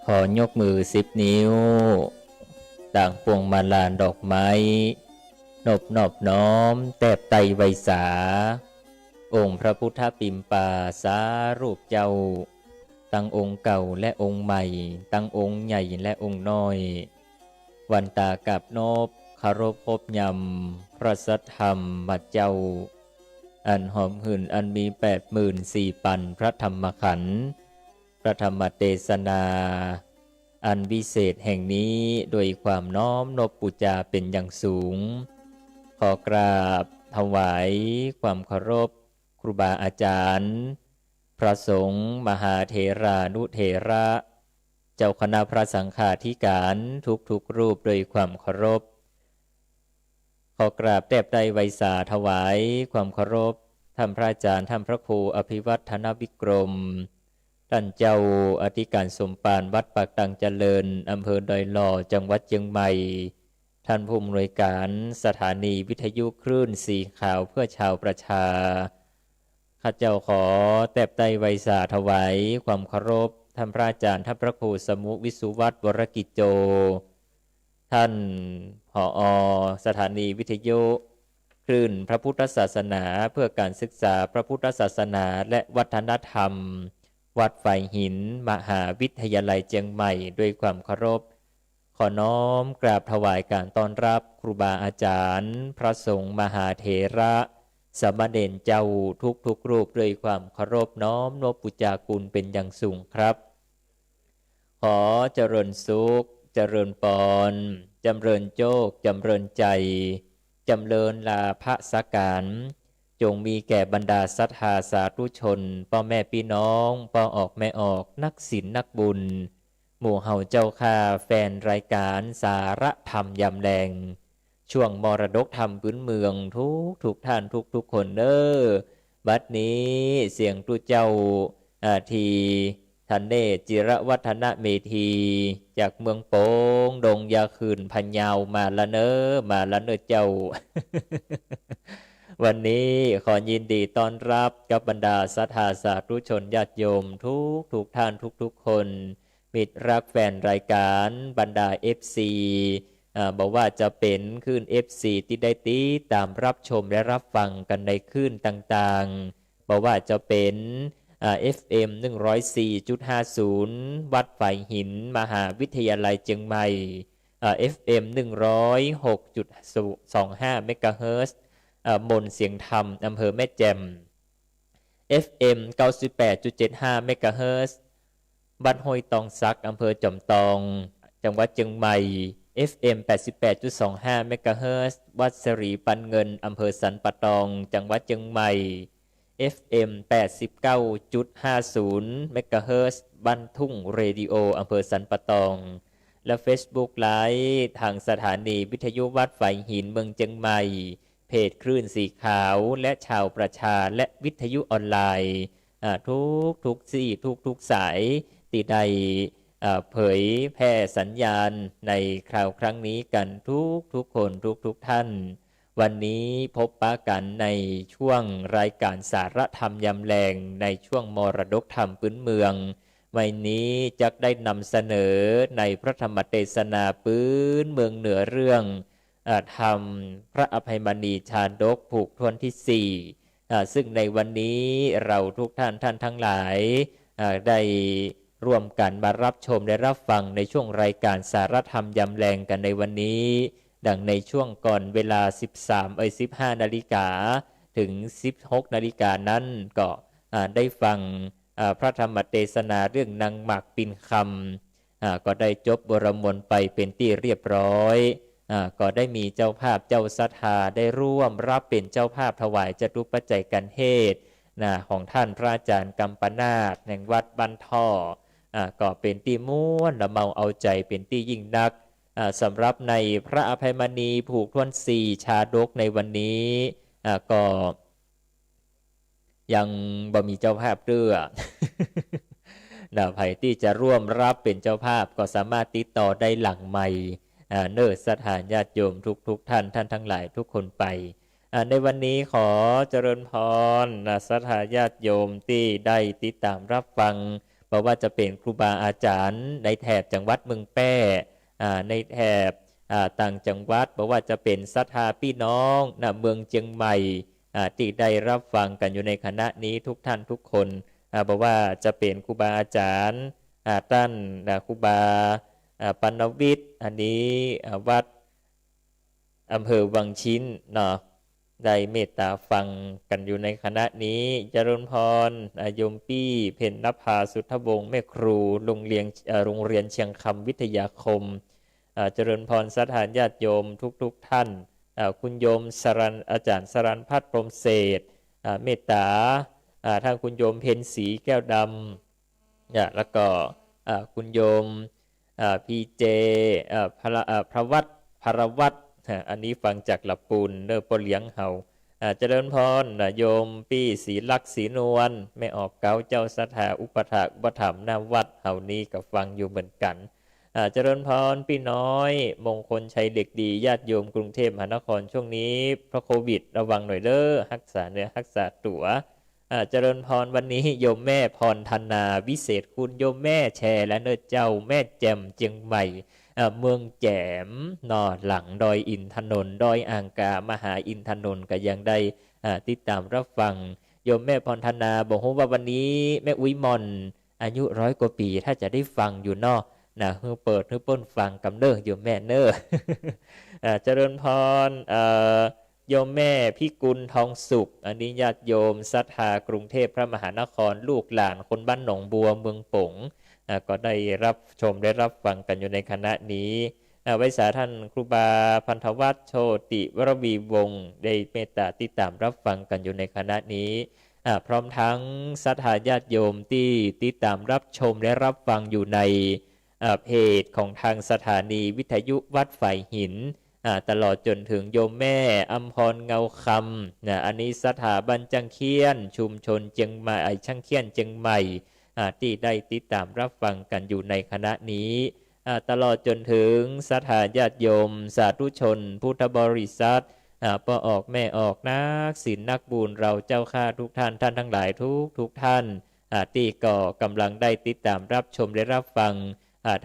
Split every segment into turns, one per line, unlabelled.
ขอยกมือ10 นิ้วต่างพวงมาลาดอกไม้นอบน้อมแตบไตรไวสาองค์พระพุทธปิมปาสารูปเจ้าตั้งองค์เก่าและองค์ใหม่ตั้งองค์ใหญ่และองค์น้อยวันตากับนบคารพพบยำพระสัทธรรมมัดเจ้าอันหอมหื่นอันมี84,000ปันพระธรรมขันธ์พระธรรมเทศนาอันวิเศษแห่งนี้โดยความน้อมนบปุจาเป็นอย่างสูงขอกราบถวายความเคารพครูบาอาจารย์พระสงฆ์มหาเถรานุเถระเจ้าคณะพระสังฆาธิการทุกรูปโดยความเคารพขอกราบแทบไตรไวสาถวายความเคารพท่านพระอาจารย์ท่านพระครูอภิวัฒนวิกรมท่านเจ้าอธิการสมภารวัดปากตังเจริญอำเภอดอยหล่อจังหวัดเชียงใหม่ท่านผู้อำนวยการสถานีวิทยุคลื่นสีขาวเพื่อชาวประชาข้าเจ้าขอแทบไตรไวสาถวายความเคารพท่านพระอาจารย์ท่านพระครูสมุวิสุวัฒน์วรกิจโจท่านผอ.สถานีวิทยุคลื่นพระพุทธศาสนาเพื่อการศึกษาพระพุทธศาสนาและวัฒนธรรมวัดไฟหินมหาวิทยาลัยเชียงใหม่ด้วยความเคารพขอน้อมกราบถวายการต้อนรับครูบาอาจารย์พระสงฆ์มหาเถระสามเณรเจ้าทุกรูปด้วยความเคารพน้อมนบปุจจาคุณเป็นอย่างสูงครับขอเจริญสุขเจริญปอนจำเริญโชคจำเริญใจจำเริญลาภสักการจงมีแก่บรรดาศรัทธาสาธุชนพ่อแม่พี่น้องพ่อออกแม่ออกนักศีลนักบุญหมู่เฮาเจ้าค่าแฟนรายการสาระธรรมยำแรงช่วงมรดกธรรมพื้นเมืองทุกท่านทุกคนเด้อบัดนี้เสียงตุเจ้าทีทันเนศจิรวัฒนเมธีจากเมืองโป่งดงยาคืนพันยาวมาละเนอเจ้า วันนี้ขอยินดีต้อนรับกับบรรดาศรัทธาสาธุชนญาติโยมทุกท่านทุกคนมิตรรักแฟนรายการบรรดา FC บอกว่าจะเป็นคลื่น FC ที่ได้ติดตามรับชมและรับฟังกันในคลื่นต่างๆบอกว่าจะเป็นFM 104.50 วัดไฟหินมหาวิทยาลัยเชียงใหม่ FM 106.25 เมกะเฮิรตซ์มนเสียงธรรมอำเภอแม่แจ่ม FM 98.75 เมกะเฮิรตซ์บ้านห้วยตองซักอำเภอจอมตองจังหวัดเชียงใหม่ FM 88.25 เมกะเฮิรตซ์วัดสรีปันเงินอำเภอสันปะตองจังหวัดเชียงใหม่ FM 89.50 เมกะเฮิรตซ์บ้านทุ่งเรดิโออำเภอสันปะตองและ Facebook ไลฟ์ทางสถานีวิทยุวัดไฟหินเมืองเชียงใหม่เพจคลื่นสีขาวและชาวประชาและวิทยุออนไลน์ทุกสี่ทุกสายตีใดเผยแพร่สัญญาณในคราวครั้งนี้กันทุกคนทุกท่านวันนี้พบปะกันในช่วงรายการสารธรรมยำแรงในช่วงมรดกธรรมพื้นเมืองวันนี้จะได้นำเสนอในพระธรรมเทศนาพื้นเมืองเหนือเรื่องธรรมพระอภัยมณีชาดกผูกทวนที่4ซึ่งในวันนี้เราทุกท่านทั้งหลายได้ร่วมกันมารับชมและรับฟังในช่วงรายการสารธรรมยำแรงกันในวันนี้ดังในช่วงก่อนเวลา15 นาฬิกาถึง16 นาฬิกานั้นก็ได้ฟังพระธรรมเทศนาเรื่องนางหมากปิ่นคำก็ได้จบบรมวลไปเป็นที่เรียบร้อยก็ได้มีเจ้าภาพเจ้าศรัทธาได้ร่วมรับเป็นเจ้าภาพถวายจตุปัจจัยกันเทศของท่านพระอาจารย์กัมปนาทแห่งวัดบ้านท่อก็เป็นที่ม่วนละเมาเอาใจเป็นที่ยิ่งนักสำหรับในพระอภัยมณีผูกทวน4ชาดกในวันนี้ก็ยังบ่มีเจ้าภาพเรือ ใครที่จะร่วมรับเป็นเจ้าภาพก็สามารถติดต่อได้หลังไมค์เนิร์สถานญาติโยมทุกท่านทั้งหลายทุกคนไปในวันนี้ขอเจริญพรศรัทธาญาติโยมที่ได้ติดตามรับฟัง เพราะว่าจะเป็นครูบาอาจารย์ในแถบจังหวัดเมืองแพร่ในแถบต่างจังหวัดเพราะว่าจะเป็นศรัทธาพี่น้องเมืองเชียงใหม่ที่ได้รับฟังกันอยู่ในคณะนี้ทุกท่านทุกคนบอกว่าจะเป็นครูบาอาจารย์ท่านครูบาปัณวิทย์อันนี้วัดอำเภอวังชิ้นเนาะได้เมตตาฟังกันอยู่ในคณะนี้เจริญพรโยมปี้เพ็ญนภาสุทธวงศ์แม่ครูโรงเรียนเชียงคำวิทยาคมเจริญพรสถานญาติโยมทุกท่านคุณโยมอาจารย์สรันพัฒน์พรหมเศรษฐ์เมตตาทางคุณโยมเพ็ญศรีแก้วดำแล้วก็คุณโยมพีเจพระวัดพรวัตอันนี้ฟังจากหลับปูนเด้อปเลี้ยงเฮาเจริญพรโยมปี้ศรีลักษณ์ศรีนวลไม่ออกเก้าเจ้าสถาอุปถรรมนาวัดเฮานี้กับฟังอยู่เหมือนกันเจริญพรพี่น้อยมงคลชัยเด็กดีญาติโยมกรุงเทพมหานครช่วงนี้เพราะโควิดระวังหน่อยเด้อรักษาเนื้อรักษาตัวเจริญพรวันนี้โยมแม่พรธนาวิเศษคุณโยมแม่แชร์และเนื้อเจ้าแม่แจ่มเจียงใหม่เมืองแจ่มนอหลังดอยอินทนนท์ดอยอ่างกามหาอินทนนท์ก็ยังได้ติดตามรับฟังโยมแม่พรธนาบอกว่าวันนี้แม่อุ้ยมอนอายุ100 กว่าปีถ้าจะได้ฟังอยู่นอกฮือเปิดฮือป้นฟังกำเนิดโยมแม่เนอเจริญพรโยมแม่พิกุลทองสุขอันนี้ญาติโยมศรัทธากรุงเทพพระมหานครลูกหลานคนบ้านหนองบัวเมืองป๋งก็ได้รับชมได้รับฟังกันอยู่ในคณะนี้ไว้สาท่านครูบาพันธวัฒน์โชติวรวีวงศ์ได้เมตตาติดตามรับฟังกันอยู่ในคณะนี้พร้อมทั้งศรัทธาญาติโยมที่ติดตามรับชมและรับฟังอยู่ในเพจของทางสถานีวิทยุวัดฝ่ายหินตลอดจนถึงโยมแม่อัมพรเงาคำอันนี้สถาบันจังเคียนชุมชนเจียงใหม่ช่างเคียนเจียงใหม่ที่ได้ติดตามรับฟังกันอยู่ในคณะนี้ตลอดจนถึงสถานญาติโยมสาธุชนพุทธบริษัทพ่อออกแม่ออกนักศีลนักบุญเราเจ้าข้าทุกท่านท่านทั้งหลายทุกท่านที่ก็กำลังได้ติดตามรับชมและรับฟัง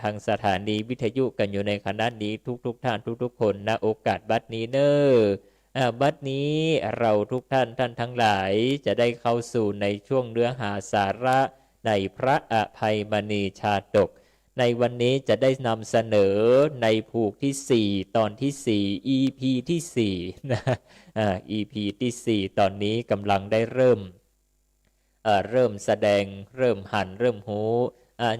ทางสถานีวิทยุกันอยู่ในคณะนี้ทุกท่านทุกคนณโอกาสบัดนี้เนอบัดนี้เราทุกท่านทั้งหลายจะได้เข้าสู่ในช่วงเนื้อหาสาระในพระอภัยมณีชาดกในวันนี้จะได้นำเสนอในผูกที่4ตอนที่4 EP ที่4นะ EP ที่4ตอนนี้กำลังได้เริ่มแสดงเริ่มหันเริ่มหู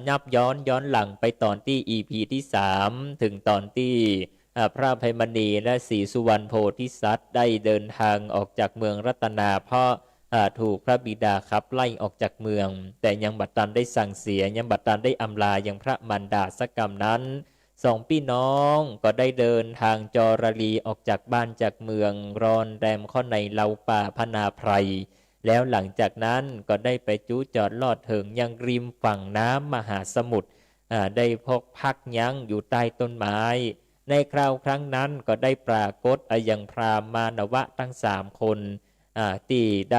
นับย้อนหลังไปตอนที่ EP ที่3ถึงตอนที่พระอภัยมณีและศรีสุวรรณโพธิสัตว์ได้เดินทางออกจากเมืองรัตนาเพราะถูกพระบิดาขับไล่ออกจากเมืองแต่ยังบัดตันได้สั่งเสียยังบัดตันได้อำลายังพระมารดาสักกรรมนั้น2 พี่น้องก็ได้เดินทางจรลีออกจากบ้านจากเมืองรอนแรมเข้าในเล้าป่าพนาไพรแล้วหลังจากนั้นก็ได้ไปจูจอดลอดเถิงยังริมฝั่งน้ำมหาสมุทรได้พกพักยั้งอยู่ใต้ต้นไม้ในคราวครั้งนั้นก็ได้ปรากฏอย่างพราหมณ์มานวะทั้ง3 คนที่ไ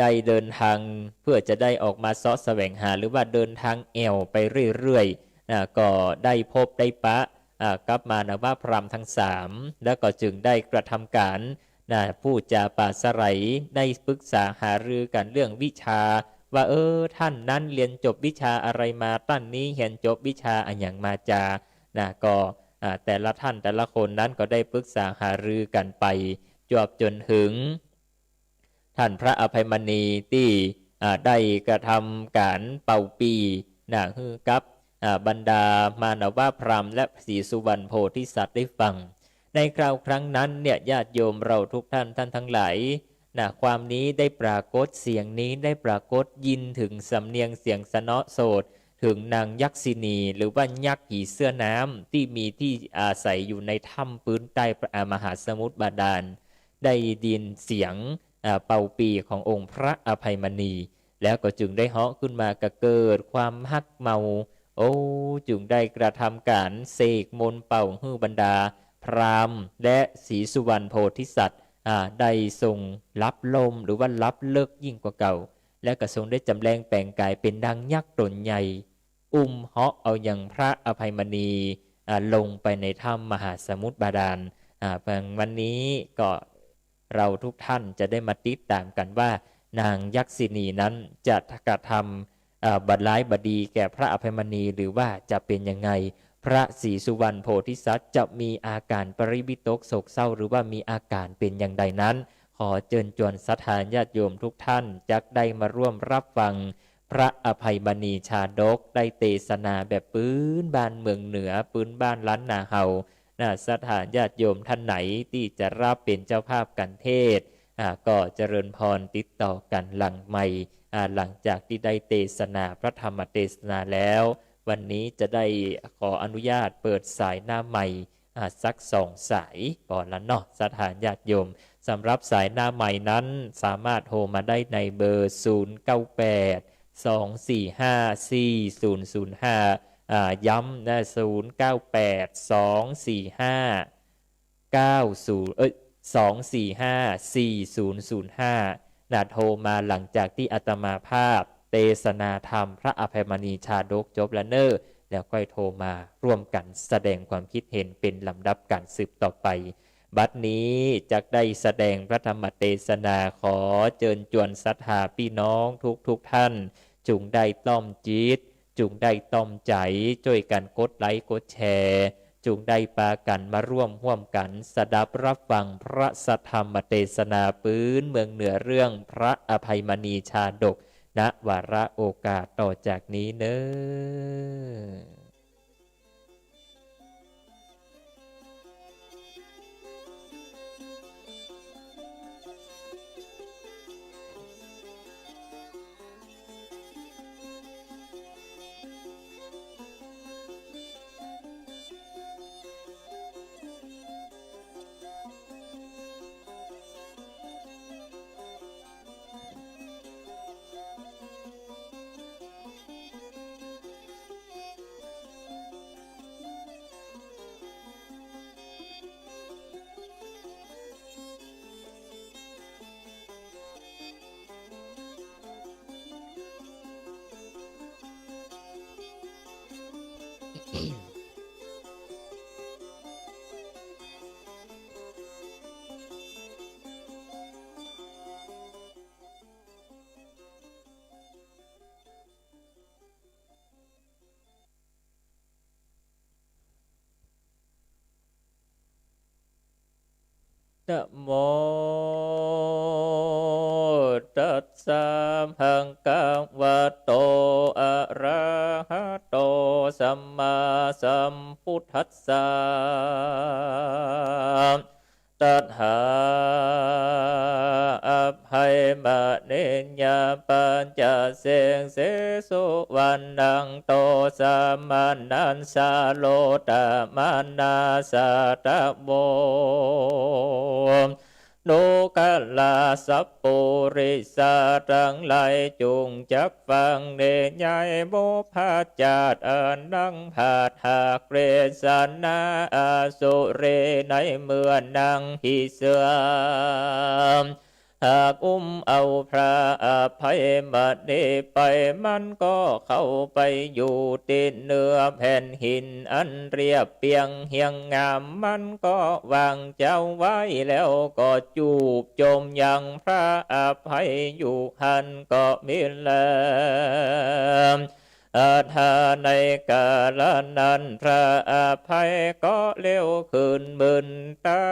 ด้เดินทางเพื่อจะได้ออกมาเสาะแสวงหาหรือว่าเดินทางแอวไปเรื่อยๆก็ได้พบได้ปะกับมานวะพราหมณ์ทั้ง3แล้วก็จึงได้กระทำการผู้จาปราศัยได้ปรึกษาหารือกันเรื่องวิชาว่าท่านนั้นเรียนจบวิชาอะไรมาท่านนี้เรียนจบวิชาอันอย่างมาจาก็แต่ละท่านแต่ละคนนั้นก็ได้ปรึกษาหารือกันไปจวบจนถึงท่านพระอภัยมณีที่ได้กระทำการเป่าปีฮือกับบรรดามานวพราหมณ์และศรีสุวรรณโพธิสัตว์ได้ฟังในคราวครั้งนั้นเนี่ยญาติโยมเราทุกท่านทั้งหลายความนี้ได้ปรากฏเสียงนี้ได้ปรากฏยินถึงสำเนียงเสียงสนอโสดถึงนางยักษินีหรือว่ายักษ์ผีเสื้อน้ำที่มีที่อาศัยอยู่ในถ้ำพื้นใต้มหาสมุทรบาดาลได้ยินเสียงเป่าปีขององค์พระอภัยมณีแล้วก็จึงได้เหาะขึ้นมากระเกิดความฮักเมาจึงได้กระทำการเสกมนต์เป่าฮื้อบรรดาพราหมณ์และศรีสุวรรณโพธิสัตว์ได้ทรงรับลมหรือว่ารับเลิกยิ่งกว่าเก่า และก็ทรงได้จำแรงแปลงกายเป็นดังยักษ์ตนใหญ่อุ้มเหาะเอาอย่างพระอภัยมณีลงไปในถ้ำมหาสมุทรบาดาลวันนี้ก็เราทุกท่านจะได้มาติดตามกันว่านางยักษิณีนั้นจะกระทำบัดร้ายบดีแก่พระอภัยมณีหรือว่าจะเป็นยังไงพระศรีสุวรรณโพธิสัตว์จะมีอาการปริวิตกโศกเศร้าหรือว่ามีอาการเป็นอย่างใดนั้นขอเชิญชวนศรัทธาญาติโยมทุกท่านจักได้มาร่วมรับฟังพระอภัยมณีชาดกได้เทศนาแบบปื้นบ้านเมืองเหนือปื้นบ้านล้านนาเฮาศรัทธาญาติโยมท่านไหนที่จะรับเป็นเจ้าภาพกันเทศก็เจริญพรติดต่อกันหลังใหม่หลังจากที่ได้เทศนาพระธรรมเทศนาแล้ววันนี้จะได้ขออนุญาตเปิดสายหน้าใหม่สัก2 สายก่อนละเนาะศรัทธาญาติโยมสำหรับสายหน้าใหม่นั้นสามารถโทรมาได้ในเบอร์098 245 4005ย้ำนะ098 245 245 4005โทรมาหลังจากที่อาตมาภาพเทศนาธรรมพระอภัยมณีชาดกจบแล้วเนอแล้วก็โทรมาร่วมกันแสดงความคิดเห็นเป็นลำดับการสืบต่อไปบัดนี้จะได้แสดงพระธรรมเทศนาขอเชิญชวนศรัทธาพี่น้องทุกท่านจุงได้ต้อมจิตจุงได้ต้อมใจช่วยกันกดไลค์กดแชร์จุงได้ปากันมาร่วมกันสดับรับฟังพระสัทธรรมเทศนาปื้นเมืองเหนือเรื่องพระอภัยมณีชาดกณวาระโอกาสต่อจากนี้เนอนะโมตัสสะภะคะวะโตอะระหะโตสัมมาสัมพุทธัสสะตัทธาอภัยมณีญาปัญจเสงเสสุวรรณังโตสัมมานันสาโลตมานาสาตโมโนกัลลาสัพปุริสาทั้งหลายจุงจักฟังเนยายโมภาจาตอันนังผาดหากเรสนาอาสุเรในเมื่อนังหิเสือหากเอาพระอภัยมณีไปมันก็เข้าไปอยู่ติดเนื้อแผ่นหินอันเรียบเปียงเฮียงงามมันก็วางเจ้าไว้แล้วก็จูบจมยังพระอภัยอยู่หันก็มิแลทาในกาลนั้นพระอภัยก็เลี้ยวขึ้นบืนตา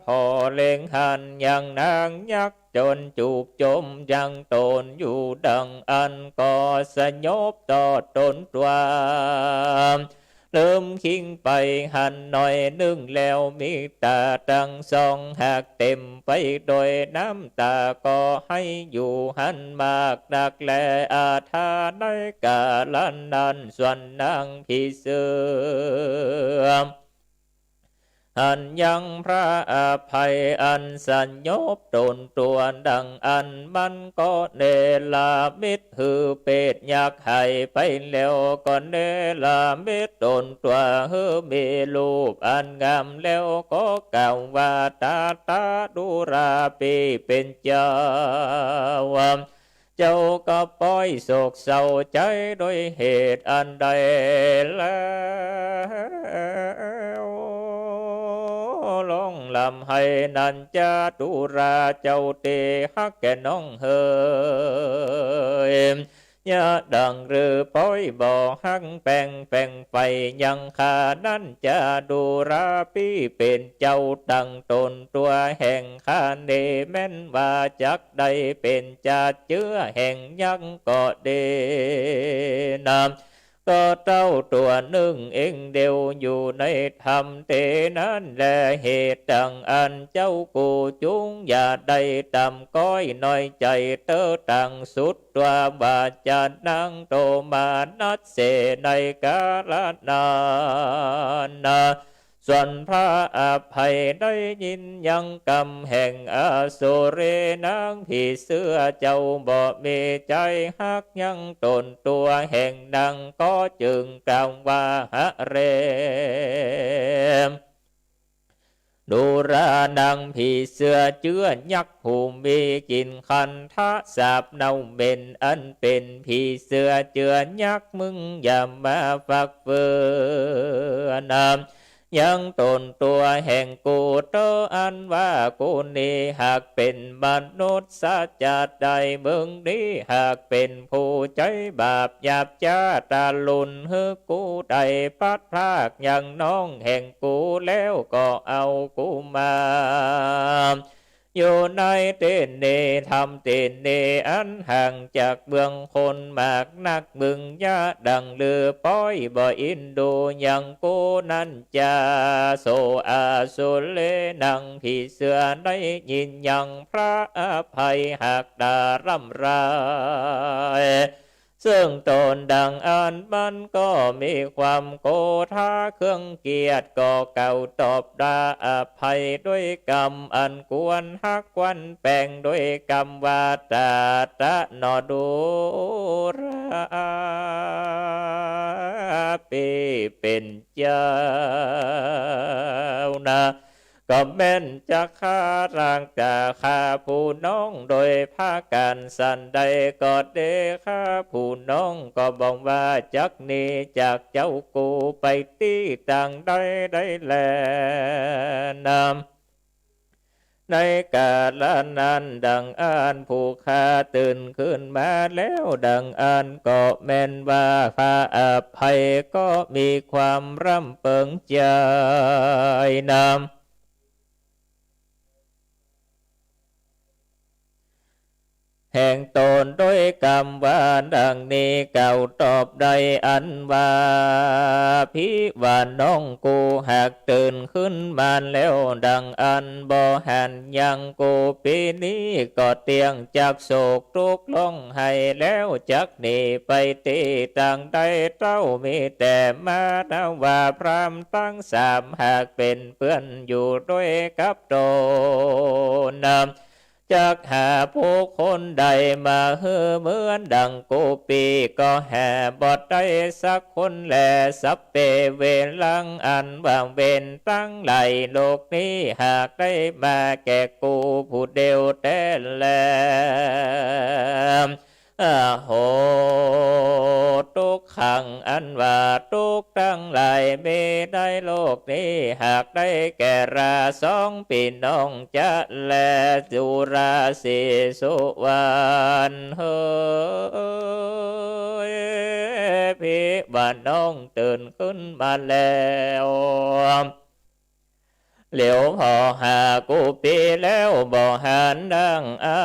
พอเล็งหันอย่างนางยักษ์จนจูบจมยังตนอยู่ดังอันก็สยบต่อตนตัวเริ่มคิงไปหันหน่อยนึงแล้วมีตาตั้งสองหากเต็มไปโดยน้ำตาก็ให้อยู่หันมากนักแลอาทาในกาลันนั้นส่วนนางพิเศษ อันยังพระอภัยอันสัญญบตนตัวดังอันมันก็เนลามิตรหือเป็ดอยากให้ไปแล้วก็เนลามิตรตนตัวหือมีรูปอันงามแล้วก็กล่าวว่าตาดูราปีเป็นเจ้าเจ้าก็ปล่อยโศกเศร้าใจโดยเหตุอันใดแล้วลงลำให้นันจะดูราเจ้าเตฮักแก่น้องเฮยยะดังหรือป้อยบ่อหักแป่งไฟยังขานั้นจะดูราพี่เป็นเจ้าดังตนตัวแห่งขาเนแม่นว่าจักใดเป็นจะเจือแห่งยังก็เดนามก็เต้าตัวหนึ่งเองเดียวอยู่ในธรรมเตนั้นแลเหตุดังอันเจ้ากูจุงอย่าได้ตำก้อยน้อยใจเตอตังสุดตัวบาจานังโตมานัสเสในกาลนานาส่วนพระอภัยได้ยินยังกำแห่งอสุเรนางผีเสื้อเจ้าบ่มีใจฮักยังตนตัวแห่งดังก็จึงกล่าวว่าหะเรมดูรานังผีเสื้อเจื้อยักษ์หูมีกินคันทะสาบเนาเบ็นอันเป็นผีเสื้อเจื้อยักษ์มึงอย่ามาฝักเฟือนยังตนตัวแห่งกูเตออันว่ากูนี้หากเป็นมนุษย์สัจจะใดเมืองนี้หากเป็นผู้ใจบาปหยาบจ้าตาลุนฮือกูได้พัดพรากอย่างน้องแห่งกูแล้วก็เอากูมาอยู่ในเตนเนทำเตนเนอันห่างจากเบื้องคนมากนักบึงยะดังเลือป้อยบ่อินดูยังกูนั้นจะโซอาสุเลนังผีเสือได้ยินยังพระอภัยหากดารำไรซึ่งตนดังอันมันก็มีความโกธาเครื่องเกียรติก็เก่าตอบดาอภัยด้วยกรรมอันกวนฮักควันแปลงด้วยกรรมวาตาตะนอดูราปีเป็นเจ้านะก็แม่นจะฆ่าร่างจะฆ่าผู้น้องโดยภาการสันใดก็เดฆ่าผู้น้องก็บอกว่าจักนี้จากเจ้ากูไปตีต่างใดได้แลนำในกาลนั้นดังอ่านผู้ฆ่าตื่นขึ้นมาแล้วดังอ่านก็แม่นว่าพระอภัยก็มีความร่ำเปิงใจนำแห่งตนด้วยกรรมว่าดังนี้เก่าตอบได้อันว่าพี่ว่าน้องกูหากตื่นขึ้นมาแล้วดังอันบ่หันยังกูปีนี้ก็เตียงจากโศกทุกข์ลงให้แล้วจักหนีไปตีต่างใดเต้ามีแต่มาดาว่าพรามตั้งสามหากเป็นเพื่อนอยู่ด้วยกับตนจากหาผู้คนใดมาเฮือเหมือนดังกูปีก็แห่บอดได้สักคนแลสับเปเวลังอันวางเวนตั้งไหลโลกนี้หากได้มาแก่กูผู้เดียวแต่แลโหทุกขังอันว่าทุกทั้งหลายมีได้โลกนี้หากได้แก่ราสองพี่น้องจะแลจุราสีสุวรรณเฮ้ยพี่บ้านน้องตื่นขึ้นมาแล้วเหลียวพอหากูปีแล้วบ่หันดังอ่า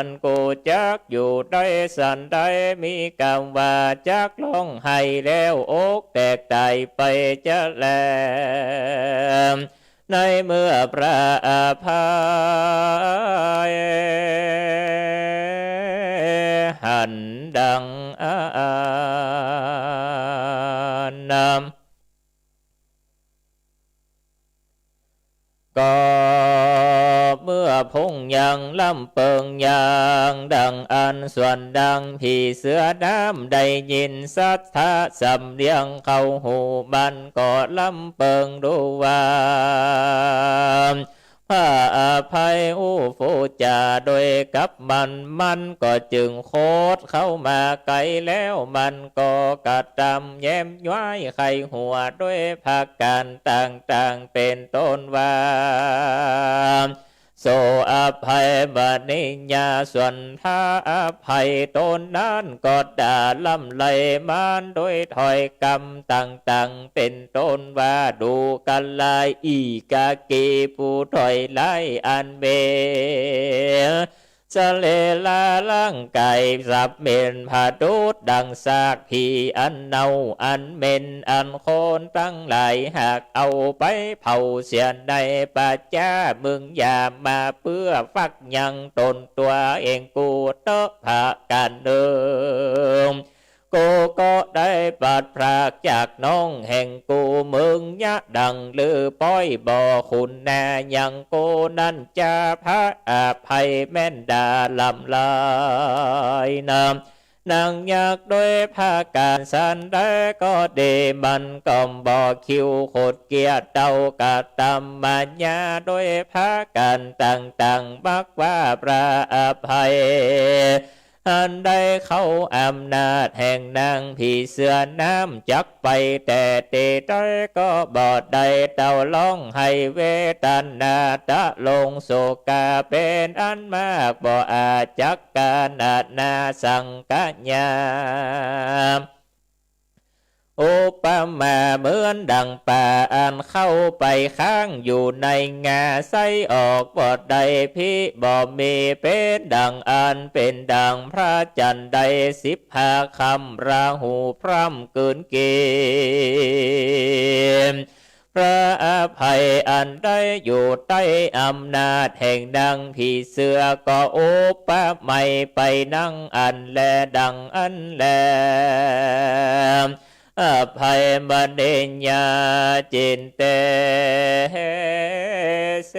นกูจักอยู่ได้สันได้มีกรรมว่าจักร้องให้แล้วอกแตกตายไปจะแลในเมื่อพระอภัยหันดังอ่านนำ ก็เมื่อพงยังลำเปิงยางดังอันส่วนดังผีเสือน้ำได้ยินสัทธาสำเนียงเข้าหูบันก็ลำเปิงดูว่าพระอภัยอู้ฟูจาโดยกับมันก็จึงโคตรเข้ามาไกลแล้วมันก็กระทำแย้มย้ายไขหัวด้วยภาการต่างๆเป็นต้นว่าโสอภัยบัดนิญาส่วนท้าอภัยตนนั้นก็ด่าลำไหลมันโดยถอยกรรมต่างๆเป็นต้นว่าดูกันลายอีกากีผู้ถอยไล่อันเบจะเลลาล่างไก่สับเมนผาดูดดังซากผีอันเนาอันเมนอันโคนตั้งหลายหากเอาไปเผาเสียในป่าจ้ามึงอย่ามาเพื่อฟักยังตนตัวเองกูเตอะผากันเดิมกูก็ได้บาดพรากจากน้องแห่งกูมึงยะดังลือป้อยบ่อคุณแน่ยังกูนั้นจะพระอภัยแม่นดาลำลายนางอยากโดยภาการสันได้ก็เดมันก่อมบ่อคิวโคดเกียรเต้ากะตำมัญญาโดยภาการต่างๆบักว่าพระอภัยอันได้เข้าอำนาจแห่งนางผีเสือน้ำจักไปแต่เตได้ก็บอดได้เต่าร้องให้เวตันนาตะลงโศกาเป็นอันมากบ่อาจจักการอาจนาสังกัญญาอุปมาเหมือนดังป่าอันเข้าไปข้างอยู่ในงาไส้ออกบอดใดพิบ่มีเป็นดังอันเป็นดังพระจันทร์ใด15คำราหูพร่ำเกินเกณฑ์พระอภัยอันได้อยู่ใต้อำนาจแห่งดังผีเสือก็โอปะไม่ไปนั่งอันแลดังอันแลอภัยบันเดญญาจินเตเส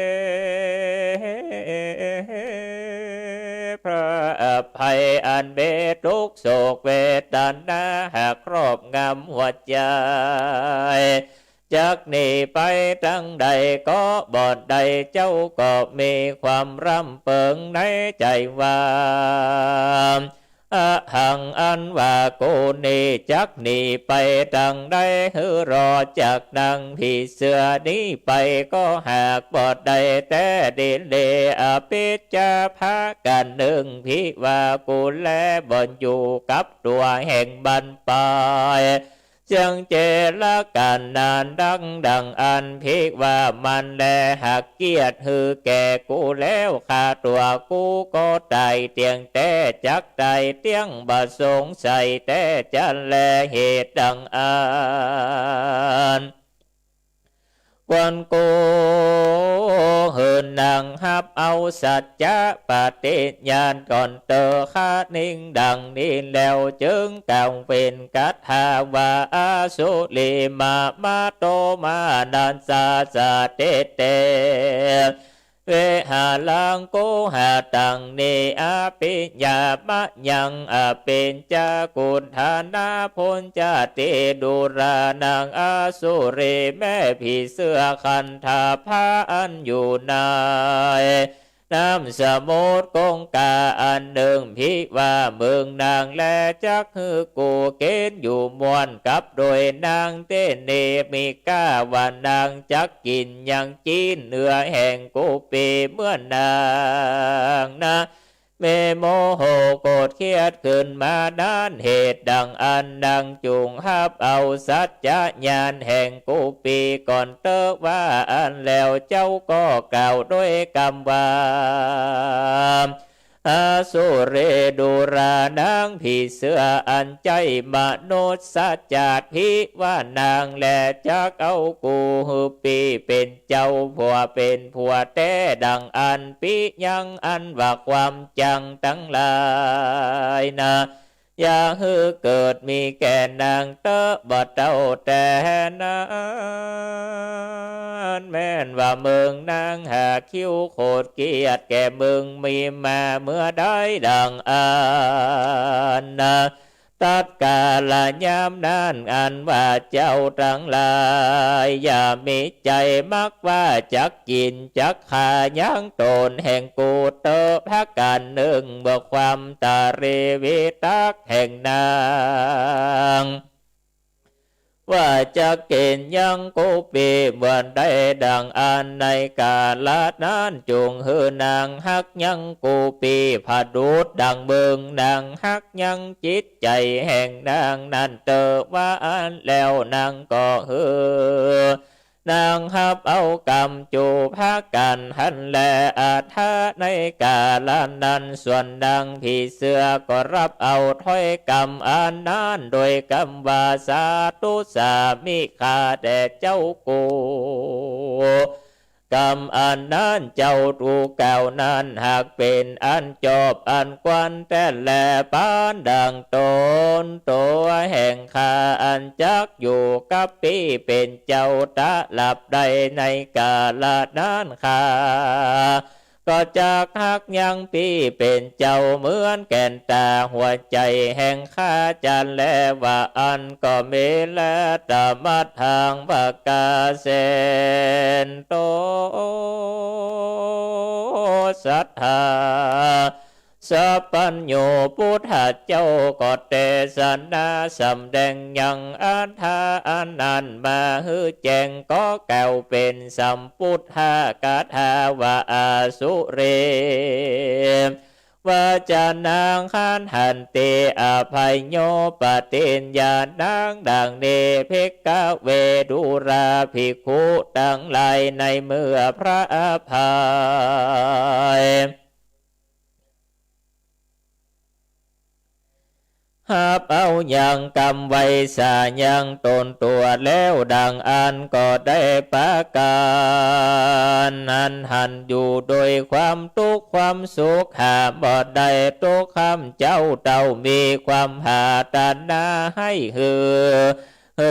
พระอภัยอันเบทุกโศกเวทนาหากครอบงำหัวใจจากนี้ไปทั้งใดก็บอดใดเจ้าก็มีความร่ำเปิงในใจว่าอะหังอันว่าโกนีจักหนีไปดังใดหือรอจากดังผีเสือนี้ไปก็หากบอดใดแต่ดิเลอภิจาภากันหนึ่งพิว่ากูแลบ่อนอยู่กับตัวแห่งบันปายจังเจรกันนานดังอันพิกว่ามันแลหักเกียรติหือแก่กูแล้วขาตัวกูก็ตายเตียงแต่จักตายเตียงบาสงใส่แต่จันแลเหตุดังอันวันโกเหินนางฮับเอาสัจจะปฏิญาณก่อนเตอข้านิ่งดังนี้แล้วจึงกล่าวเป็นกัตถาวาอาสุลิมาโตมานันสาสะเตเตเวหาลังโกหาตังเนอาปิญญามะยังอาเป็นจากุณฐานาพลจาเตดุรานังอาสุเรแม่ผีเสื้อคันธาพาอันอยู่ในน้ำสมุทรกงกาอันหนึ่งพิว่าเมืองนางและจักฮือกูเกณฑ์อยู่มวนกับโดยนางเตเนมีก้าวันนางจักกินยังจีนเนื้อแห่งกูปีเมื่อนางนะเมโมโหโกรธเครียดขึ้นมาด้านเหตุดังอันดังจุงฮับเอาสัจจะญาณแห่งกูปีก่อนเตอว่าอันแล้วเจ้าก็กล่าวด้วยกรรมว่าอาสุเรดุรานางผีเสืออันใจมนุษย์สัจจาพิว่านางแลจักเอากูหือปีเป็นเจ้าผัวเป็นผัวแต่ดังอันปิยังอันว่าความจังตั้งหลายนะ อย่าฮือเกิดมีแก่นางเตอบ่เต้าแต่นั้นแม่นว่าเมืองนางหาคิ้วโคตรเกียรติแก่เมืองมีมาเมื่อได้ดังอันตัดกาลยามนั้นอันว่าเจ้าทั้งหลายอย่ามีใจมักว่าจักกินจักขายังตนแห่งกูเตอพักกันหนึ่งเบิกความตาเรวิตักแห่งนางว่าจะเกณฑ์ยังกูปีเหมือนได้ดังอันในกาลนั้นจงหือนางฮักยังกูปีผาดูดดังเบิงนางฮักยังจิตใจแห่งนางนั้นเตอว่าอันแล้วนางก็หือนางฮับเอากรรมจูพากันหันแลอาทาในกาลนั้นส่วนนางผีเสือก็รับเอาถ้อยกรรมอันนั้นโดยกรรมว่าสาธุสามิคาแด่เจ้ากูกรรมอันนั้นเจ้าตูเก่านั้นหากเป็นอันจบอันกวนแต่แลปานดังตนตัวแห่งข้าอันจักอยู่กับปีเป็นเจ้าตะหลับใดในกาลนั้นข้าก็จากหักยังปีเป็นเจ้าเหมือนแก่นตาหัวใจแห่งข้าจันแลว่าอันก็เมและตามัดทางปากกาเซนโตสัทธาสัพพัญโยพุทธเจ้าก็เตสนาสำแดงยังอัฏฐาอันนั้นมาฮือแจงก็แก้วเป็นสัมพุทธกถาวาอาสุเรว่าจะนางขันหันเตอภัยโยปฏิญญาณางดังเนเพกะเวดุราภิกขุตั้งหลายในเมื่อพระอภัยหาบเอาอย่างกำไว้สายังตนตัวแล้วดังอันก็ได้ประการนั้นหันอยู่โดยความทุกข์ความสุขหาบ่ได้ทุกคำเจ้าเต่ามีความหาตานาให้ฮื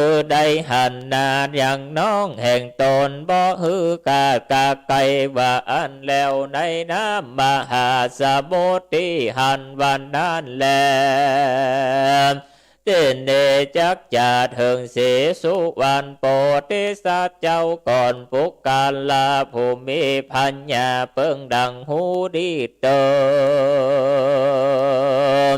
อได้หันนาอย่างน้องแห่งตนบ่ฮือกากาไกว่าอันแล้วในน้ำมหาสมุทรที่หันวันนั้นแลเจนเนจักจะถึงเสสุวรรณโปติสัตว์เจ้าก่อนปุกกาลาภูมิพัญญาเปิงดังหูดีเติม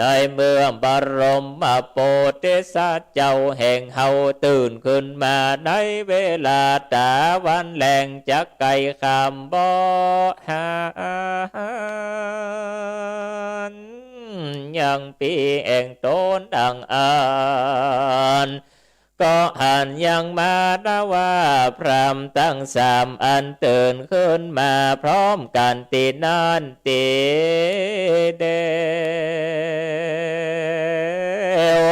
ในเมืองบรมโพธิสัตว์เจ้าแห่งเฮาตื่นขึ้นมาในเวลาตาวันแหลงจักไก่คำบ่หานยังปีแห่งตนดังอันก็หันยังมาดาว่าพรามตั้งสามอันตื่นขึ้นมาพร้อมกันตีนันตีเดว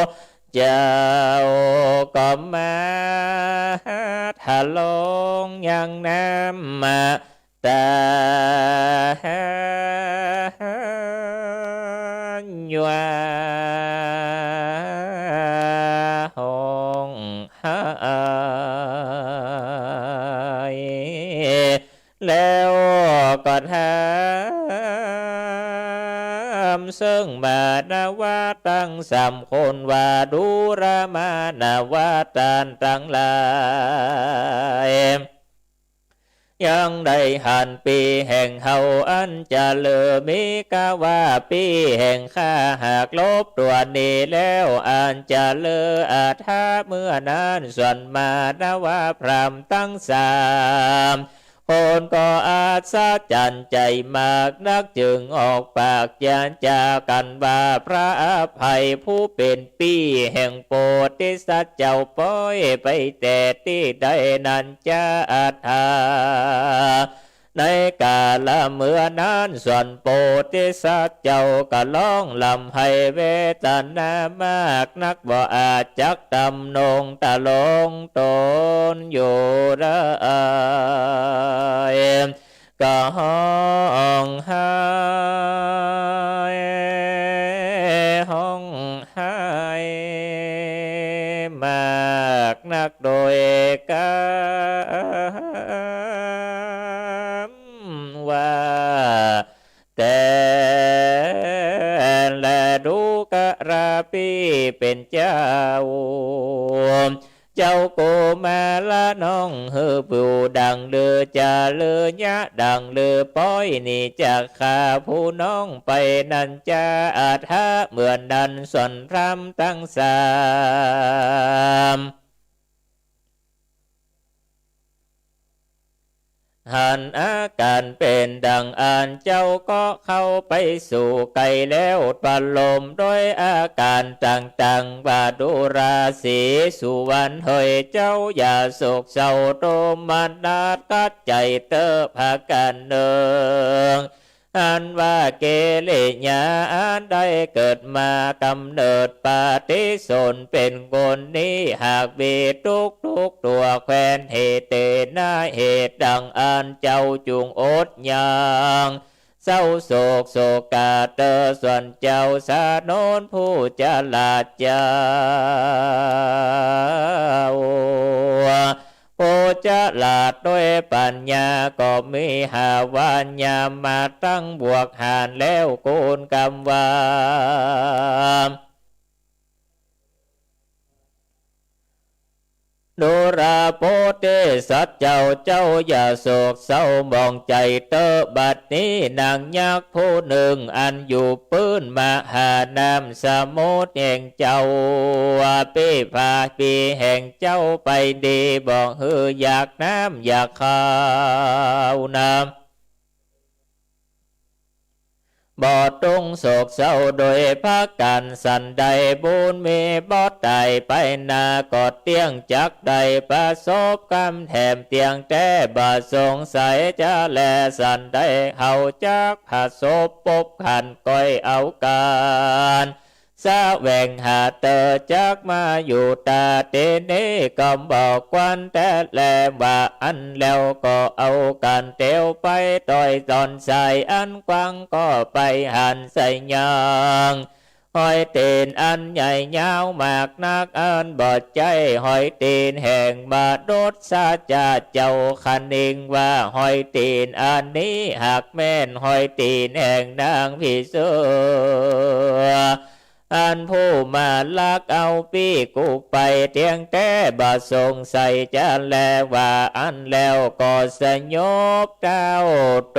เจ้าก็มาทะลงยังน้ำมาตาว่าหงหายแล้วก็ทำซึ่งมานาว่าตั้งสามคนว่าดูรามานาว่าตานตั้งหลายยังได้หันปีแห่งเฮาอันจะเลือมีกาว่าปีแห่งข้าหากลบตัวนี้แล้วอันจะเลืออาทาเมื่อนั้นส่วนมานาว่าพรามตั้งสามคนก็อาจสะจันใจมากนักจึงออกปากยานจากันว่าพระอภัยผู้เป็นปีแห่งโพธิสัตว์เจ้าป้อยไปแต่ที่ใดนั้นจะอาทาในกาลเมื่อนั้นส่วนโพธิสัตว์เจ้าก็ร้องลำให้เวทนามากนักบ่อาจจักดำนงตะลงตนอยู่ได้ก็ห้องหายห้อง นักโดยกามว่าแต่และดูกราปีเป็นเจ้าเจ้าโกมาละน้องเฮือปูดังเลือจะเลือยะดังเลือป้อยนี่จากข้าผู้น้องไปนันจะอาจหาเหมือนดันส่วนพรำตั้งสามหันอาการเป็นดังอ่านเจ้าก็เข้าไปสู่ไกลแล้วปลมด้วยอาการต่างๆว่าดูราศีสุวรรณเฮยเจ้าอย่าโศกเศร้าโตมันนาดกัดใจเตอพากันเนืองอันว่าเกเรญาอันได้เกิดมากำเนิดปฏิสนเป็นคนนี้หากมีทุกตัวแควนเหตุเตนาเหตุดังอันเจ้าจุงอดยังเศร้าโศกโศกาเตอส่วนเจ้าสาโนนผู้จะลาดเจ้าผู้จะลาดด้วยปัญญาก็มีหาวันยามาตั้งบวกหานแล้วโกนกรรมวาดูราโพธิสัตว์เจ้าอย่าโศกเศร้ามองใจเตอบัดนี้นางยักษ์ผู้หนึ่งอันอยู่ปื้นมหานามสมุทรแห่งเจ้าปีพาปีแห่งเจ้าไปดีบอกฮืออยากน้ำอยากข้าวน้ำบ่ตรงโศกเศร้าโดยพักกันสันใดบุญมีบ่ไตไปนากอดเตียงจักใดประสบกรรมแถมเตียงแต่บ่สงสัยจะแลสันใดเฮาจักผาศพปบขันก้อยเอาการสะแหวงหาเตอจักมาอยู่ตาเตนี้ก็บอกควันแต่แลว่าอันแล้วก็เอากันเตียวไปต่อยตอนใส่อันกว้างก็ไปหันใส่ยางหอยตีนอันใหญ่ยาวมากนักอันบอดใจหอยตีนแห่งบาดดซาจาเจ้าคันนิงว่าหอยตีนอันนี้หากแม่นหอยตีนแห่งนางผีเสื้ออันผู้มาลักเอาปีกูไปเตียงแต่บ่สงสัยจะแลว่าอันแล้วก็สยบเจ้า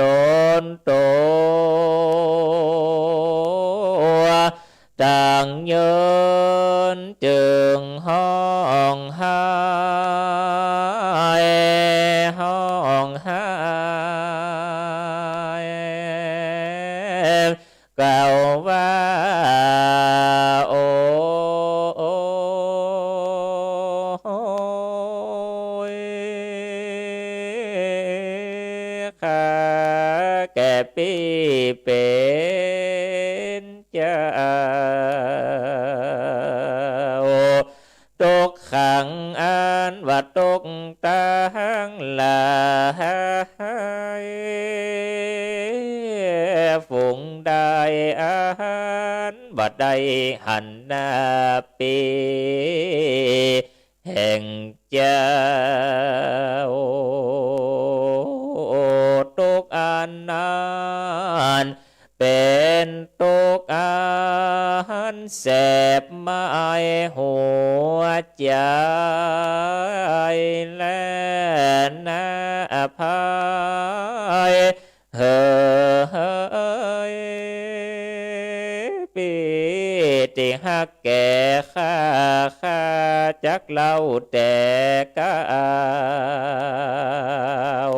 ตนต่างยืนจึงห้องไห้ห้องไห้กล่าวว่าโอ้ข้าแก่ปีเป็นเจ้าตกขังอันว่าตกตั้งหลายฝูงได้อาหารบัดใดหันหน้าปีแห่งเจ้าตกอันนั้นเป็นตกอันแสบไม้หัวใจและหน้าภายเฮ้ยปีติหักแก่ข้าจักเล่าแต่ก้าว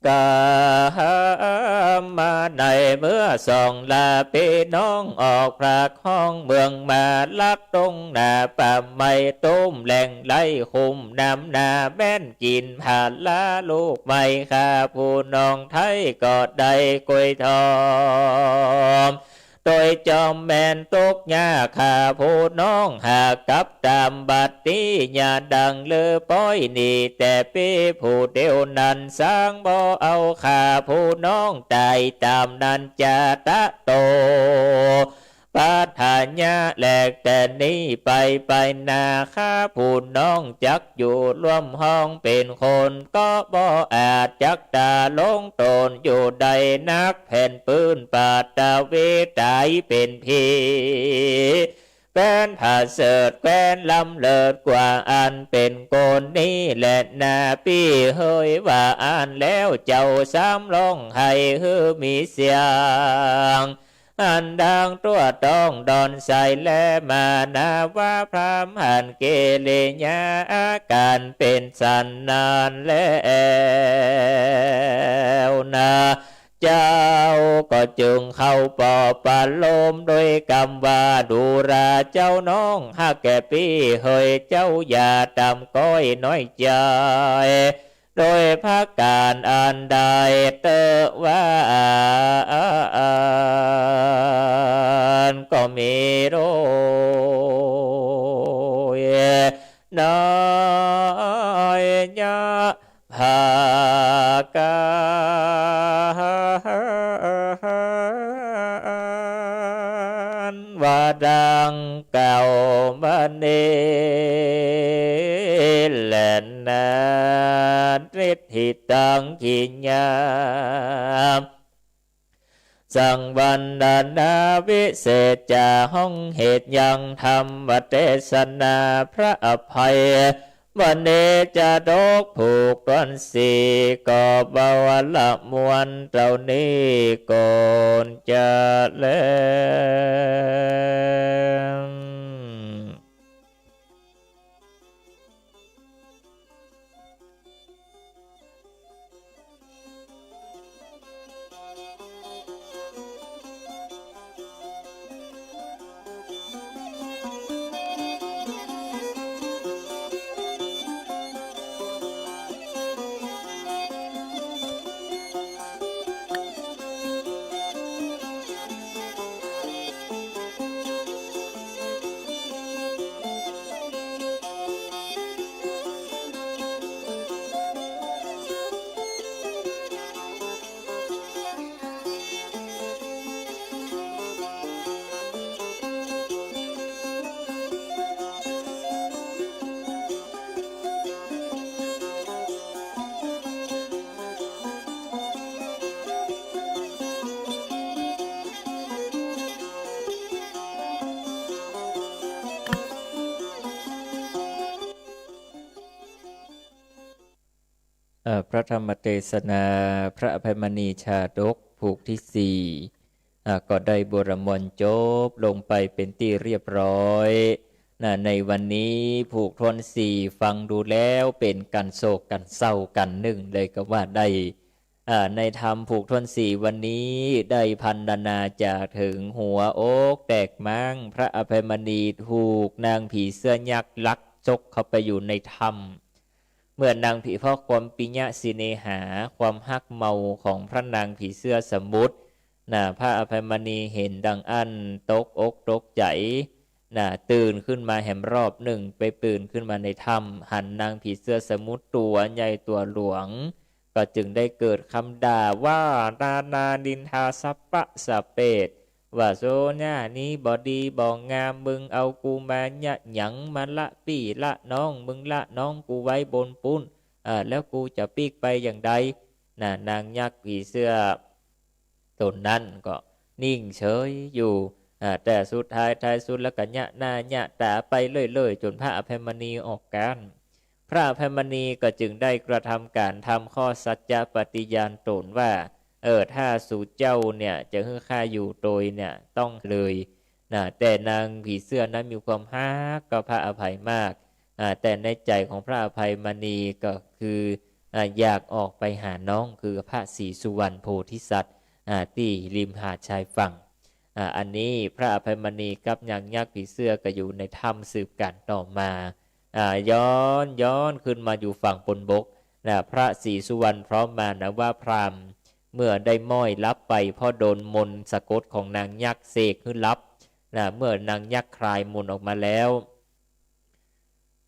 กามาในเมื่อส่องลาพี่น้องออกพระห้องเมืองมาลักตรงหน้าป่าไม้ตุ้มแหล่งไหลคุมน้ำนาแม่นกินผ่านลาลูกไม่ข้าผู้น้องไทยก็ได้กล้วยทองโดยจอมแม่นตกยาข้าผู้น้องหากกับตามบัดนี้อย่าดังเลือป้อยนี่แต่พี่ผู้เดียวนั้นสร้างบ่เอาข้าผู้น้องตายตามนั้นจะตะโตไป ปัฏฐานญาแหลกแต่นี้ไปนาข้าผู้น้องจักอยู่ร่วมห้องเป็นคนก็บ่อาจจักตาลงตนอยู่ใดนักแผ่นปืนปาตาเวตายเป็นพีแคว้นผาเสดแคว้นลำเลิศกว่าอันเป็นโกนนี้แหละนาพี่เฮยว่าอ่านแล้วเจ้าซ้ำร้องให้ฮือมีเสียงอันดังตัวต้องดอนใส่และมานาว่าพรามหันเกเรญาอาการเป็นสันนานแล้วนาเจ้าก็จึงเข้าปอปาโลมโดยกำว่าดูราเจ้าน้องหากแก่พี่เฮยเจ้าอย่าตำก้อยน้อยใจโดยภาคการอันใดเตอว่าก็มีโรยน้อยยะภากาว่าดังเก่ามาเนแลนาฤทธิตังขิญญาสังวันดานาวิเศษจาห้องเหตุยังธรรมเทศนาพระอภัยวันเนจะดกผูกต้นสีก็บาวละมวนเจ้านี้ก่อนจะเล่นพระธรรมเทศนาพระอภัยมณีชาดกผูกที่สี่ก็ได้บรมวลจบลงไปเป็นที่เรียบร้อยในวันนี้ผูกทวนสี่ฟังดูแล้วเป็นกันโศกกันเศร้ากันหนึ่งเลยก็ว่าได้ในธรรมผูกทวนสี่วันนี้ได้พันนาจากถึงหัวโอกแตกมั่งพระอภัยมณีถูกนางผีเสื้อยักษ์ลักจกเข้าไปอยู่ในธรรมเมื่อนางผีพ่อความปิญญาสิเนหาความฮักเมาของพระนางผีเสื้อสมุทรพระอภัยมณีเห็นดังอันตกอกตกใจตื่นขึ้นมาแหมรอบหนึ่งไปตื่นขึ้นมาในถ้ำหันนางผีเสื้อสมุทรตัวใหญ่ตัวหลวงก็จึงได้เกิดคำด่าว่านาดินทาสัปปะสะเปดว่าโซเนี่ยนี้บอดีบองงามมึงเอากูมาเนี่ยหยังมาละปี่ละน้องมึงละน้องกูไว้บนปุ้นแล้วกูจะปีกไปอย่างใดนางยักษ์ผีเสื้อตนนั้นก็นิ่งเฉยอยู่แต่สุดท้ายสุดแล้วก็เนี่ยตาไปเรื่อยๆจนพระอภัยมณีออกการพระอภัยมณีก็จึงได้กระทำการทำข้อสัจจะปฏิญาณตนว่าถ้าสู่เจ้าเนี่ยจะให้ข้าอยู่โดยเนี่ยต้องเลยแต่นางผีเสื้อนั้นมีความฮักกับพระอภัยมากแต่ในใจของพระอภัยมณีก็คืออยากออกไปหาน้องคือพระศรีสุวรรณโพธิสัตว์ที่ริมหาดชายฝั่งอันนี้พระอภัยมณีกับนางยักษ์ผีเสื้อก็อยู่ในถ้ำสืบกันต่อมาย้อนขึ้นมาอยู่ฝั่งบนบกพระศรีสุวรรณพร้อมมานะว่าพราหมณ์เมื่อได้ม้อยลับไปเพราะโดนมนต์สะกดของนางยักษ์เสกขึ้นลับเมื่อนางยักษ์คลายมนต์ออกมาแล้ว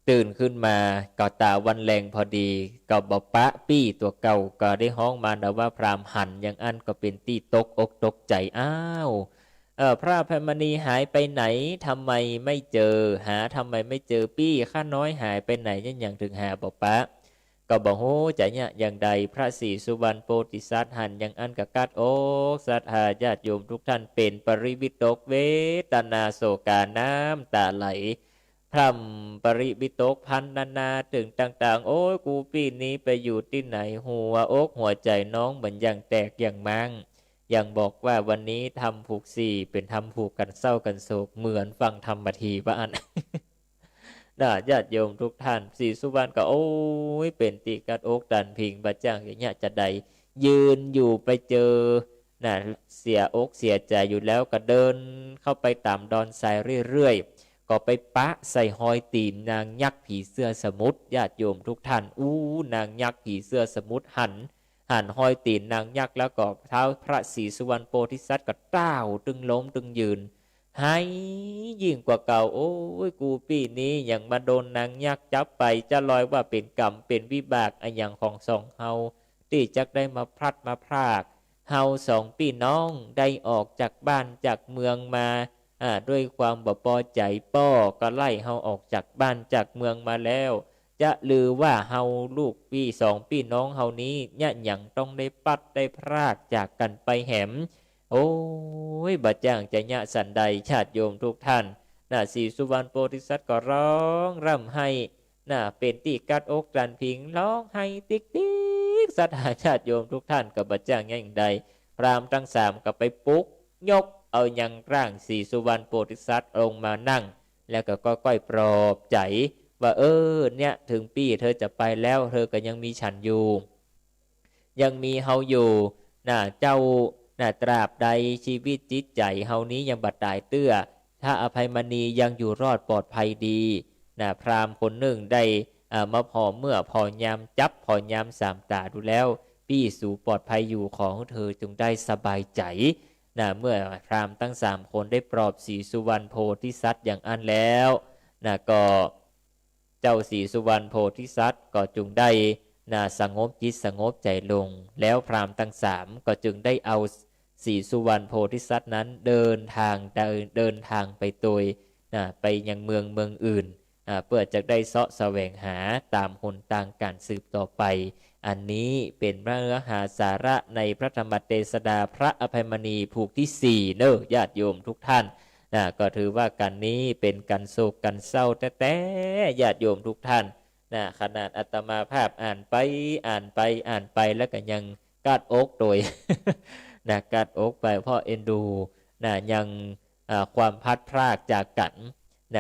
ตื่นขึ้นมาก็ตาวันแรงพอดีก็บอกปะปี้ตัวเก่าก็ได้ห้องมานะว่าพราหมณ์หันอย่างอันก็เป็นตีตกอกตกใจอ้าว พระอภัยมณีหายไปไหนทำไมไม่เจอทำไมไม่เจอปี้ข้าน้อยหายไปไหนยังอย่างถึงหาบอกปะก็บอกโหจะเนี่ยอย่างใดพระศรีสุวรรณโพธิสัตว์หันยังอันกะกัดโอกสัทธาญาติโยมทุกท่านเป็นปริวิตกเวทนาโศกาน้ำตาไหลพร่ำปริวิตกพันนานาถึงต่างๆโอ้ยกูปีนี้ไปอยู่ที่ไหนหัวอกหัวใจน้องเหมือนอย่างแตกอย่างมั่งยังบอกว่าวันนี้ทำผูกสี่เป็นทำผูกกันเศร้ากันโศกเหมือนฟังธรรมทีบ้านญาติโยมทุกท่านศรีสุวรรณก็โอ้ยเป็นตีกัดอกดันพิงบัจจังอย่างเงี้ยจะใดยืนอยู่ไปเจอน่ะเสียอกเสียใจอยู่แล้วก็เดินเข้าไปตามดอนทรายเรื่อยๆก็ไปปะใส่หอยตีนนางยักษ์ผีเสื้อสมุทรญาติโยมทุกท่านนางยักษ์ผีเสื้อสมุทรหันหอยตีนนางยักษ์แล้วก็เท้าพระศรีสุวรรณโพธิสัตว์ก็ต้าวตึงล้มตึงยืนให้ยิ่งกว่าเก่าโอ้ยกูปีนี้อย่างมาโดนนางยักษ์จับไปจะลอยว่าเป็นกรรมเป็นวิบากอันอย่างของสองเฮาที่จักได้มาพลัดมาพรากเฮาสองพี่น้องได้ออกจากบ้านจากเมืองมาด้วยความบ่พอใจป้อก็ไล่เฮาออกจากบ้านจากเมืองมาแล้วจะลือว่าเฮาลูกพี่สองพี่น้องเฮานี้เนี่ยอย่างต้องได้ปัดได้พรากจากกันไปแหมโอ้ยบัดจ้างจะยะสันใดชาติโยมทุกท่านศรีสุวรรณโพธิสัตว์ก็ร้องร่ำให้เป็นตีกัดอกจันพิงร้องให้ติ๊กติ๊กสัทธาชาติโยมทุกท่านกับบัดจ้างอย่างใดพรามทั้งสามก็ไปปลุกยกเอายังร่างศรีสุวรรณโพธิสัตว์ลงมานั่งแล้วก็ค่อยๆปลอบใจว่าเนี่ยถึงปีเธอจะไปแล้วเธอก็ยังมีฉันอยู่ยังมีเฮาอยู่เจ้าตราบใดชีวิตจิตใจเฮานี้ยังบัดตายเตื้อถ้าอภัยมณียังอยู่รอดปลอดภัยดีพราหมณ์คนหนึ่งได้มาพอเมื่อพอยามจับพอยามสามตาดูแล้วปี้สู่ปลอดภัยอยู่ของเธอจงได้สบายใจเมื่อพราหมณ์ทั้งสามคนได้ปลอบศรีสุวรรณโพธิสัตว์อย่างอันแล้วก็เจ้าศรีสุวรรณโพธิสัตว์ก็จึงได้สงบจิตสงบใจลงแล้วพราหมณ์ทั้งสามก็จึงได้เอาศรีสุวรรณโพธิสัตว์นั้นเดินทางไปโดยไปยังเมืองอื่นเพื่อจะได้เสาะแสวงหาตามหนทางการสืบต่อไปอันนี้เป็นเนื้อหาสาระในพระธรรมเทศนาพระอภัยมณีผูกที่สี่ญาติโยมทุกท่านก็ถือว่ากันนี้เป็นกันโศกกันเศร้าแต่ญาติโยมทุกท่านขนาดอาตมาภาพอ่านไปแล้วก็ยังกัดอกโดย กัดอกไปเพราะเอ็นดูยังความพัดพรากจากกัน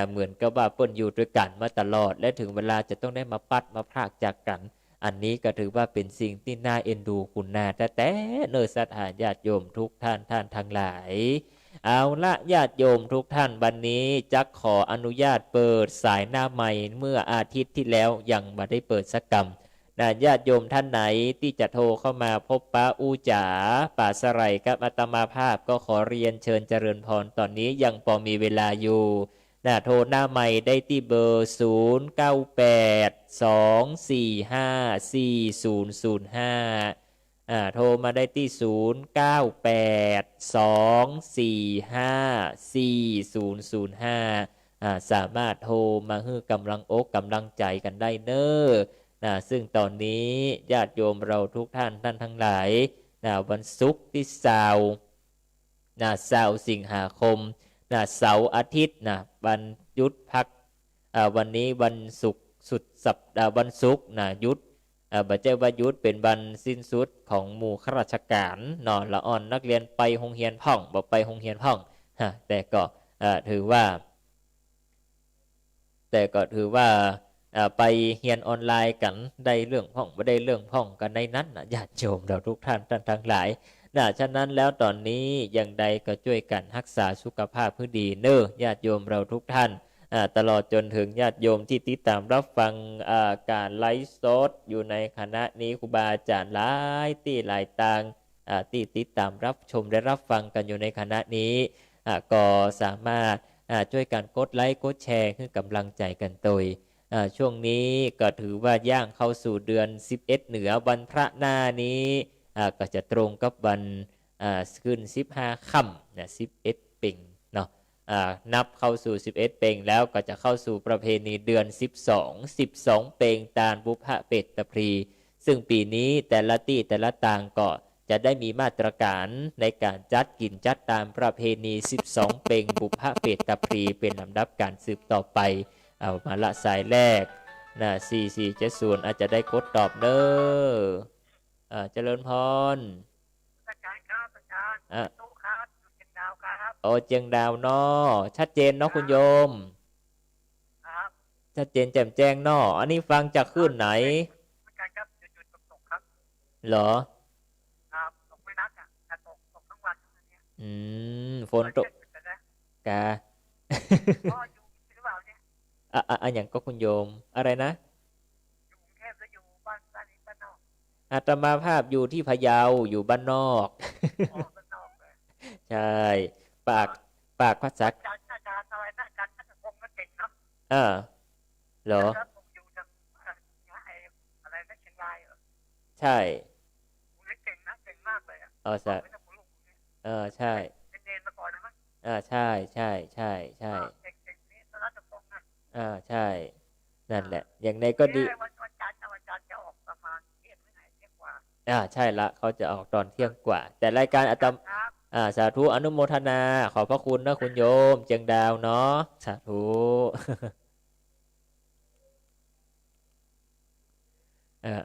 เหมือนกับว่าเปิ้นอยู่ด้วยกันมาตลอดและถึงเวลาจะต้องได้มาพัดมาพรากจากกันอันนี้ก็ถือว่าเป็นสิ่งที่น่าเอ็นดูคุณนาแต่เนื้อสัตหาญาติโยมทุกท่านทั้งหลายเอาละญาติโยมทุกท่านวันนี้จักขออนุญาตเปิดสายหน้าใหม่เมื่ออาทิตย์ที่แล้วยังไม่ได้เปิดสักกรรมญาติโยมท่านไหนที่จะโทรเข้ามาพบป้าอูจ๋าป่าสไลกับอาตมาภาพก็ขอเรียนเชิญเจริญพรตอนนี้ยังพอมีเวลาอยู่โทรหน้าใหม่ได้ที่เบอร์0982454005โทรมาได้ที่0982454005สามารถโทรมาให้กำลังอกกำลังใจกันได้ซึ่งตอนนี้ญาติโยมเราทุกท่านทั้งหลายวันศุกร์ที่20สิงหาคมเสาร์อาทิตย์วันหยุดพักวันนี้วันศุกร์สุดสัปดาห์วันศุกร์หยุดบัดเจ้าว่าหยุดเป็นวันสิ้นสุดของหมู่ข้าราชการละอ่อนนักเรียนไปโรงเรียนพ่องบอกไปโรงเรียนพ่องแต่ก็ถือว่าไปเรียนออนไลน์กันได้เรื่องพ่องไม่ได้เรื่องพ่องกันในนั้นญาติโยมเราทุกท่านทั้งหลายฉะนั้นแล้วตอนนี้อย่างใดก็ช่วยกันรักษาสุขภาพให้ดีญาติโยมเราทุกท่านตลอดจนถึงญาติโยมที่ติดตามรับฟังการไลฟ์สดอยู่ในคณะนี้ครูบาอาจารย์หลายที่หลายต่างที่ติดตามรับชมและรับฟังกันอยู่ในคณะนี้ก็สามารถช่วยกันกดไลค์กดแชร์ให้กำลังใจกันโดยช่วงนี้ก็ถือว่าย่างเข้าสู่เดือน11เหนือวันพระหน้านี้ก็จะตรงกับวันขึ้น15ค่ำ11 ปีเนาะนับเข้าสู่11เปงแล้วก็จะเข้าสู่ประเพณีเดือน12เปงตาลบุพเพตตพรีซึ่งปีนี้แต่ละที่แต่ละต่างก็จะได้มีมาตรการในการจัดกินจัดตามประเพณี12เปงบุพเพตพรีเป็นลำดับการสืบต่อไปเอามาละสายแรกนะ4470อาจจะได้กดตอบเด้อเจริญพร
อาจารย์ครับอาจารย์ตู้ครับเชียงดาวครับ
โอเจียงดาวเนาะชัดเจนเนาะคุณโยม
ครับ
ชัดเจนแจ่มแจ้งเนาะอันนี้ฟังจากคลื่นไหน
อาจารย์ครับหยุดตกครับ
เหรอ
ครับตกไม่นักอ่ะแต่ตกทั้งวันเนี่ย
ฝนตกกา
พ่ออยู่หรือเปล่าเนี่ย
อย่างก็คุณโยมอะไรนะ
อยู่กรุงเทพหรืออยู่บ้านนี้บ้านนอก
อาตมาภาพอยู่ที่พะเยาอยู่บ้านนอก
บ้านนอกเลย
ใช่ปากภาษา
อาจารย์อะไรนะอาจารย์นัทพงศ์ก็เก่งเนาะ
เหรอ
ผมอยู่ทางอะไรนะเชียงรายเหรอ
ใช่
เก่งนะเก่งมากเลย
ใช่ใช่
เป็นเดนมาก่อนนะมั้ง
ใช่เก่
งนี่นัทพงศ์นะ
ใช่นั่นแหละอย่างในก็ดี
วันจันทร์จะออกประมาณเที่ยงกว่า
ใช่ละเขาจะออกตอนเที่ยงกว่าแต่รายการอาตมาสาธุอนุโมทนาขอบพระคุณนะคุณโยมเจียงดาวเนาะสาธุ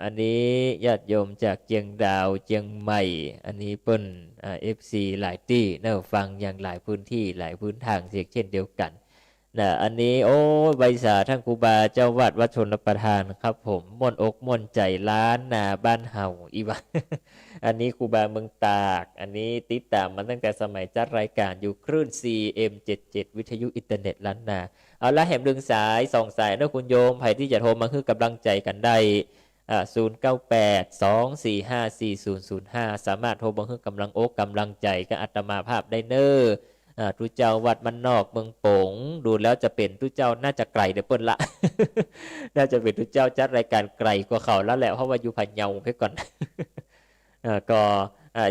อันนี้ญาติโยมจากเจียงดาวเจียงใหม่อันนี้เปิ้นFC หลายที่น่าฟังอย่างหลายพื้นที่หลายพื้นทางเช่นเดียวกันนะอันนี้โอ้ใบสาท่านครูบาเจ้าวัดวัดชนประทานครับผมม่วนอกม่วนใจล้านนาบ้านเฮาอีวะ อันนี้ครูบาเมืองตากอันนี้ติดตามมาตั้งแต่สมัยจัดรายการอยู่คลื่น CM77 วิทยุอินเทอร์เน็ตล้านนาเอาละแหมดึงสาย2 สายนะคุณโยมใครที่จะโทรมาคือกำลังใจกันได้0982454005สามารถโทรบังคับกำลังอกกำลังใจกับอาตมาภาพได้เนอทุเจ้าวัดมันนอกเมืองโป่งดูแล้วจะเป็นทุเจ้าน่าจะไกลเดี๋ยวเปิ้นละ น่าจะเป็นทุเจ้าจัดรายการไกลกว่าเขาแล้วแหละเพราะว่าอยู่พันเยาเพื่อก่อน ก็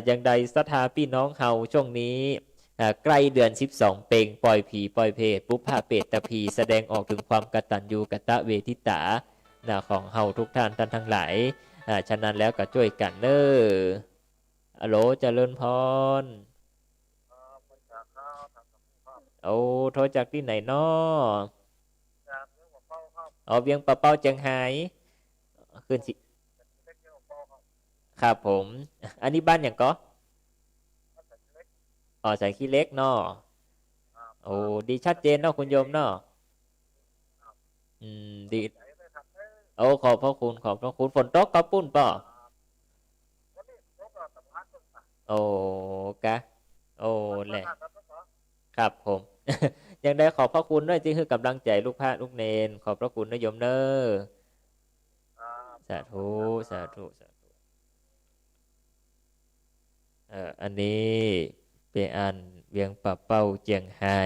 ยังใดศรัทธาพี่น้องเฮาช่วงนี้ใกล้เดือน12เปงปล่อยผีปล่อยเพศปุพพะเปตตะพีแสดงออกถึงความกตัญญูกตเวทิตาของเฮาทุกท่านทั้งหลายฉะนั้นแล้วก็ช่วยกันเนออโหลเจริญพรโอ้โทรจากที่ไหนน้อเวียงปะเป้าเจียงไฮ้ขึ้นสิครับผมอันนี้บ้านอย่างก็ใส่ขี้เล็กน้อโอ้ดีชัดเจนเนาะคุณโยมเนาะดีโอ้ขอบพระคุณฝนตกก็ปุ้นป่อโอ้กะโอ้แหละครับผม ยังได้ขอบพระคุณด้วยที่คือกำลังใจลูกพระลูกเนนขอบพระคุณนะโยมเนอสาธุอันนี้เป็นอันเวียงปะเป้าเจียงไฮ้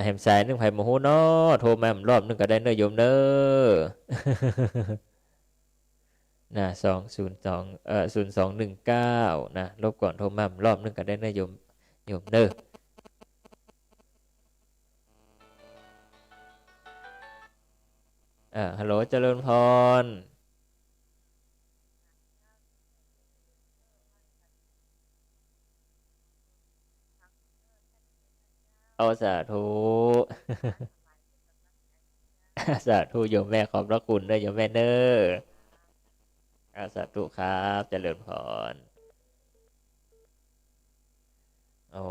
แหมสายนึงไผ่โมโหเนาะโทรมารอบนึงก็ได้เนอโยมเนอนะ02021219นะรบก่อนโทรมารอบนึงก็ได้เนอโยมเนอฮัลโหลเจริญพรสาธุ สาธุโยมแม่ขอบพระคุณด้วยโยมแม่เนอสาธุครับเจริญพรโอ้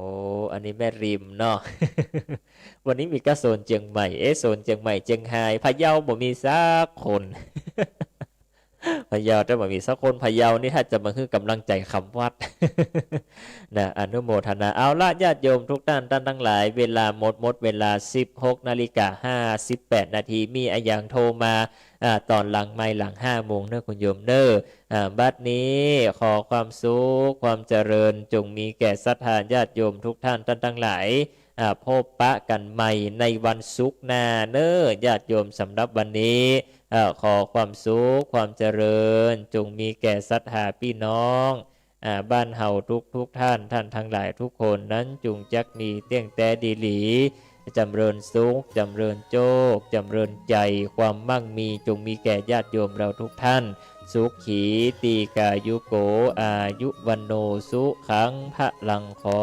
อันนี้แม่ริมเนาะ วันนี้มีกระโซนเจียงใหม่โซนเจียงใหม่เจียงไฮ้พะเยาบ่มีสักคน พะเยาถ้าบ่มีสักคนพะเยานี่ถ้าจะมาคือกำลังใจคำวัด นะอนุโมทนาเอาละญาติโยมทุกท่านทั้งหลายเวลาหมดเวลา 16:58 นาทีมีอย่างโทรมาตอนหลังไม่หลัง5 โมงเนอะคุณโยมเนอะบัดนี้ขอความสุขความเจริญจงมีแก่ศรัทธาญาติโยมทุกท่านทั้งหลายพบปะกันใหม่ในวันศุกร์หน้าเนอะญาติโยมสำหรับวันนี้ขอความสุขความเจริญจงมีแก่ศรัทธาพี่น้อง บ้านเฮาทุกท่านทั้งหลายทุกคนนั้นจุงจักมีเตี้ยงแต่ดีหลีจำเริญสุขจำเริญโชคจำเริญใจความมั่งมีจงมีแก่ญาติโยมเราทุกท่านสุขีตีกายุโกอายุวันโนสุขังพระลังขอ